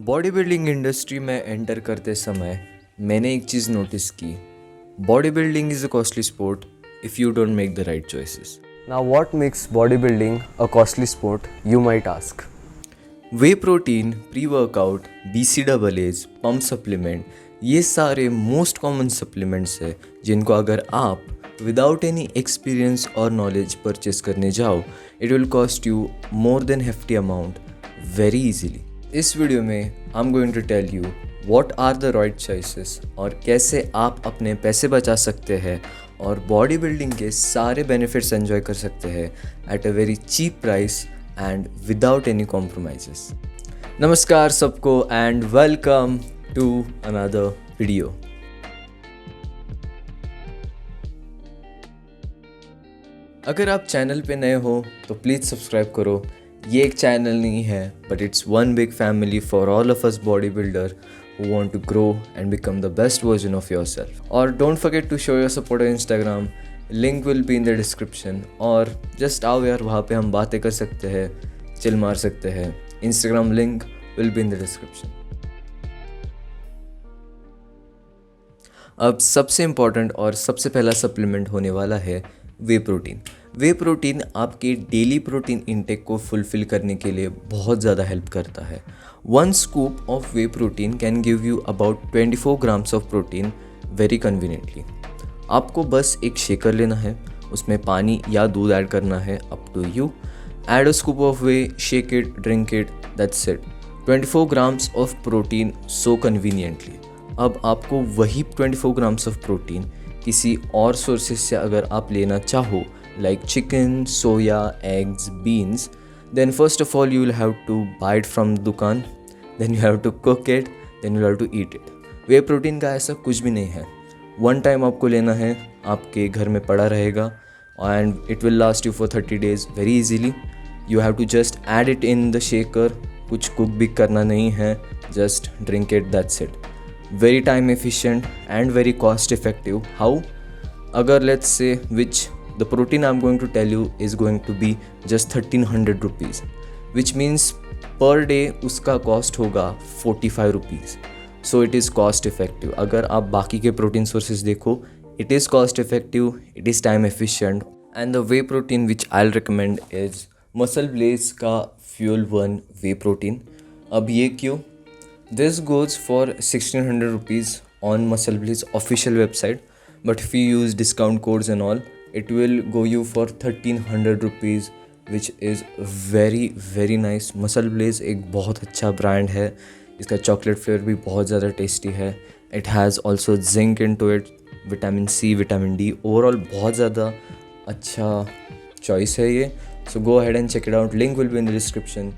Body building industry में enter करते समय मैंने एक चीज़ नोटिस की. Body building is a costly sport if you don't make the right choices. Now, what makes bodybuilding a costly sport, you might ask? Whey protein, pre workout, BCAAs, pump supplement, ये सारे most common supplements है जिनको अगर आप without any experience और knowledge purchase करने जाओ, it will cost you more than hefty amount very easily. इस वीडियो में I am going to tell you what are the right choices और कैसे आप अपने पैसे बचा सकते हैं और बॉडी बिल्डिंग के सारे बेनिफिट्स एंजॉय कर सकते हैं at a very cheap price and without any compromises. नमस्कार सबको and welcome to another video. अगर आप चैनल पे नए हो तो प्लीज़ सब्सक्राइब करो. ये एक चैनल नहीं है but it's one big family for all of us body builder who want to grow and become the best version of yourself. और don't forget to show your support on Instagram. Link will be in the description. और just आओ यार, वहाँ पे हम बातें कर सकते हैं, चिल मार सकते हैं. Instagram link will be in the description. अब सबसे इम्पॉर्टेंट और सबसे पहला सप्लीमेंट होने वाला है वे प्रोटीन. वे प्रोटीन आपके डेली प्रोटीन इंटेक को फुलफ़िल करने के लिए बहुत ज़्यादा हेल्प करता है. 1 scoop of whey protein can give you about 24 grams of protein very conveniently. आपको बस एक शेकर लेना है, उसमें पानी या दूध ऐड करना है, up to you. Add a scoop of whey, shake it, drink it, that's it. 24 grams of protein so conveniently. अब आपको वही 24 grams of protein किसी और सोर्सेस से अगर आप लेना चाहो, like chicken, soya, eggs, beans, then first of all you will have to buy it from दुकान, then you have to cook it, then you have to eat it. Way protein का ऐसा कुछ भी नहीं है. वन टाइम आपको लेना है, आपके घर में पड़ा रहेगा and it will last you for 30 days very easily. You have to just add it in the shaker. कुछ कुक भी करना नहीं है, just drink it, that's it. Very time efficient and very cost effective. How? अगर let's say the protein I'm going to tell you is going to be just 1300 rupees, which means per day उसका cost होगा 45 rupees. So it is cost effective. अगर आप बाकी के protein sources देखो, it is cost effective, it is time efficient, and the whey protein which I'll recommend is Muscle Blaze का Fuel One whey protein. अब ये क्यों? This goes for 1600 rupees on Muscle Blaze official website, but if you use discount codes and all, it will go you for 1300 rupees, which is very very nice. Muscle Blaze एक बहुत अच्छा brand है. इसका chocolate flavour भी बहुत ज़्यादा tasty है. It has also zinc into it, vitamin C, vitamin D. Overall बहुत ज़्यादा अच्छा चॉइस है ये. So go ahead and check it out. Link will be in the description.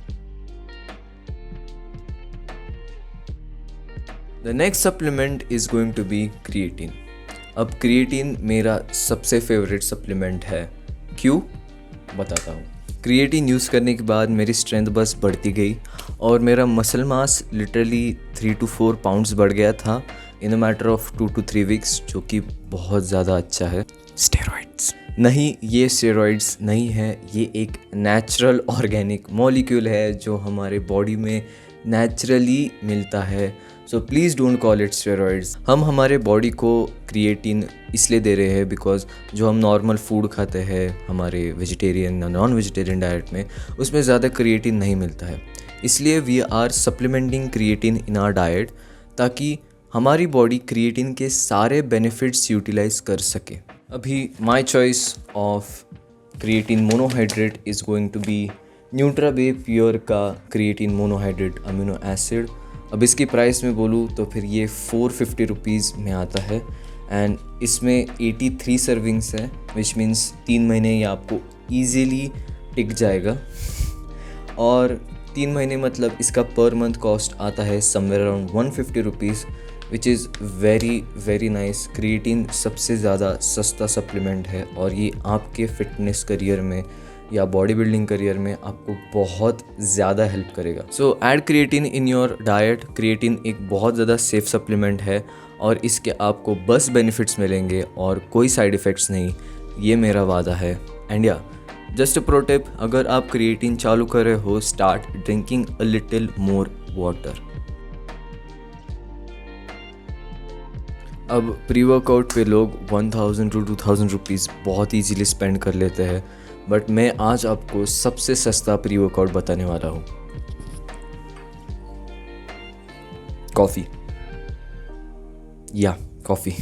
The next supplement is going to be creatine. अब creatine मेरा सबसे favourite supplement है. क्यों? बताता हूँ. क्रिएटिन यूज़ करने के बाद मेरी स्ट्रेंथ बस बढ़ती गई और मेरा muscle mass literally 3 to 4 pounds बढ़ गया था इन a matter of 2 to 3 weeks, जो कि बहुत ज़्यादा अच्छा है. स्टेरॉइड्स नहीं, ये स्टेरॉइड्स नहीं है. ये एक नेचुरल ऑर्गेनिक मॉलिक्यूल है जो हमारे बॉडी में नेचुरली मिलता है. So please don't call it steroids. हम हमारे बॉडी को क्रिएटिन इसलिए दे रहे हैं बिकॉज जो हम नॉर्मल फूड खाते हैं हमारे वेजिटेरियन या नॉन वेजिटेरियन डाइट में, उसमें ज़्यादा क्रिएटिन नहीं मिलता है. इसलिए we are supplementing creatine in our diet ताकि हमारी बॉडी क्रिएटिन के सारे बेनिफिट्स यूटिलाइज कर सके. अभी my choice of creatine monohydrate is going to be Nutrabay pure का क्रिएटिन मोनोहाइड्रेट अमीनो एसिड. अब इसकी प्राइस में बोलूँ तो फिर ये 450 रुपीज़ में आता है एंड इसमें 83 सर्विंग्स है, विच मीन्स 3 महीने ये आपको ईजीली टिक जाएगा. और 3 महीने मतलब इसका पर मंथ कॉस्ट आता है somewhere around 150 rupees, which is very very nice. Creatine सबसे ज़्यादा सस्ता सप्लीमेंट है और ये आपके फिटनेस करियर में या बॉडी बिल्डिंग करियर में आपको बहुत ज़्यादा हेल्प करेगा. सो add creatine in your diet. Creatine एक बहुत ज़्यादा सेफ सप्लीमेंट है और इसके आपको बस बेनिफिट्स मिलेंगे और कोई साइड इफ़ेक्ट्स नहीं. ये मेरा वादा है. And yeah just a pro tip, अगर आप क्रिएटिन चालू कर रहे हो, start drinking a little more water. अब प्री वर्कआउट पे लोग 1000 to 2000 रुपीज़ बहुत ईजीली स्पेंड कर लेते हैं, बट मैं आज आपको सबसे सस्ता प्री वर्कआउट बताने वाला हूँ। कॉफ़ी या कॉफ़ी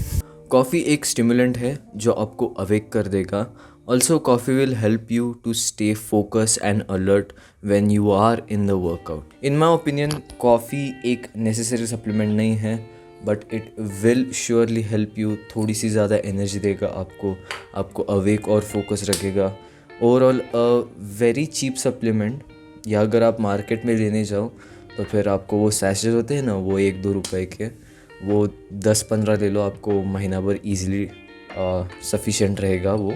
कॉफ़ी एक स्टिमुलेंट है जो आपको अवेक कर देगा। Also coffee will help you to stay focus and alert when you are in the workout. In my opinion coffee एक नेसेसरी सप्लीमेंट नहीं है, but it will surely help you. थोड़ी सी ज़्यादा एनर्जी देगा आपको अवेक और फोकस रखेगा। ओवरऑल वेरी चीप सप्लीमेंट, या अगर आप मार्केट में लेने जाओ तो फिर आपको वो सैशेज होते हैं ना, वो 1-2 रुपए के, वो 10-15 ले लो, आपको महीना भर ईजिली सफिशेंट रहेगा, वो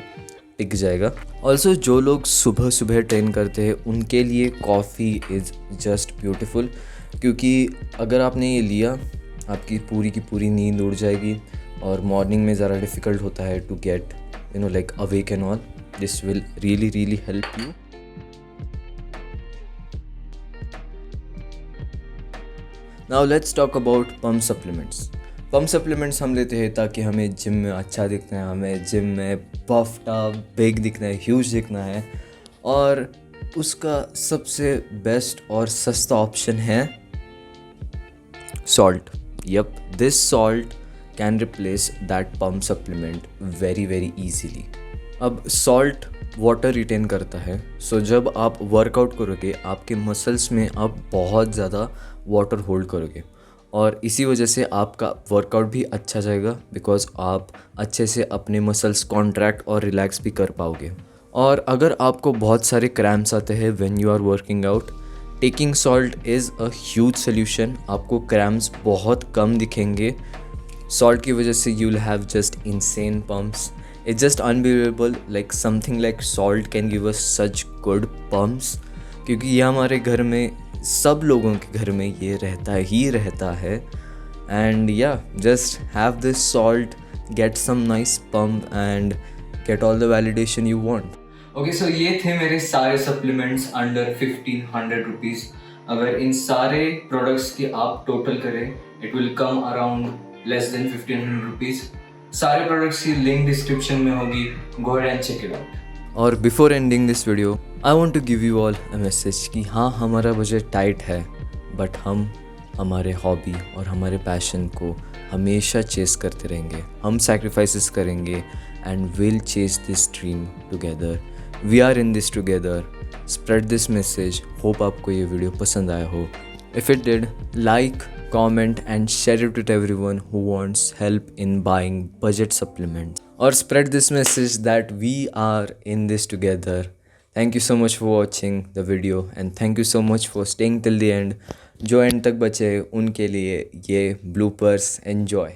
टिक जाएगा। ऑल्सो जो लोग सुबह सुबह ट्रेन करते हैं उनके लिए कॉफ़ी इज़ जस्ट ब्यूटीफुल, क्योंकि अगर आपने ये लिया आपकी पूरी की पूरी नींद उड़ जाएगी और मॉर्निंग में ज़रा डिफ़िकल्ट होता है to get like awake and all. This will really help you. Now let's talk about pump supplements. Pump supplements हम लेते हैं ताकि हमें जिम में अच्छा दिखना है, हमें जिम में बफ्ड अप बिग दिखना है, ह्यूज दिखना है, और उसका सबसे बेस्ट और सस्ता ऑप्शन है salt. Yup, this salt can replace that pump supplement very easily. अब सॉल्ट वाटर रिटेन करता है, सो जब आप वर्कआउट करोगे आपके मसल्स में आप बहुत ज़्यादा वाटर होल्ड करोगे, और इसी वजह से आपका वर्कआउट भी अच्छा जाएगा, बिकॉज आप अच्छे से अपने मसल्स कॉन्ट्रैक्ट और रिलैक्स भी कर पाओगे। और अगर आपको बहुत सारे क्रैम्प्स आते हैं when you are working out, taking salt is a huge solution. आपको क्रैम्प्स बहुत कम दिखेंगे सॉल्ट की वजह से। You will have just insane pumps. It's just unbelievable, like something like salt can give us such good pumps, क्योंकि ये हमारे घर में, सब लोगों के घर में ये रहता है। And yeah, just have this salt, get some nice pump and get all the validation you want. Okay, so ये थे मेरे सारे सप्लीमेंट्स अंडर 1500 रुपीज़। अगर इन सारे प्रोडक्ट्स की आप टोटल करें, it will come around less than 1500 rupees. सारे प्रोडक्ट्स की लिंक डिस्क्रिप्शन में होगी, go ahead and check it out. और before ending this video I want to give you all a message कि हाँ, हमारा बजट टाइट है, बट हम हमारे हॉबी और हमारे पैशन को हमेशा चेस करते रहेंगे। हम सैक्रिफाइसेस करेंगे and will chase this dream together. We are in this together. Spread this message. Hope आपको ये वीडियो पसंद आया हो। If it did, like, comment and share it with everyone who wants help in buying budget supplements, or spread this message that we are in this together. Thank you so much for watching the video and thank you so much for staying till the end. जो and तक बचे उनके लिए ये bloopers enjoy.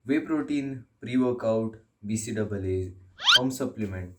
Whey protein, pre-workout, BCAA, pump supplement.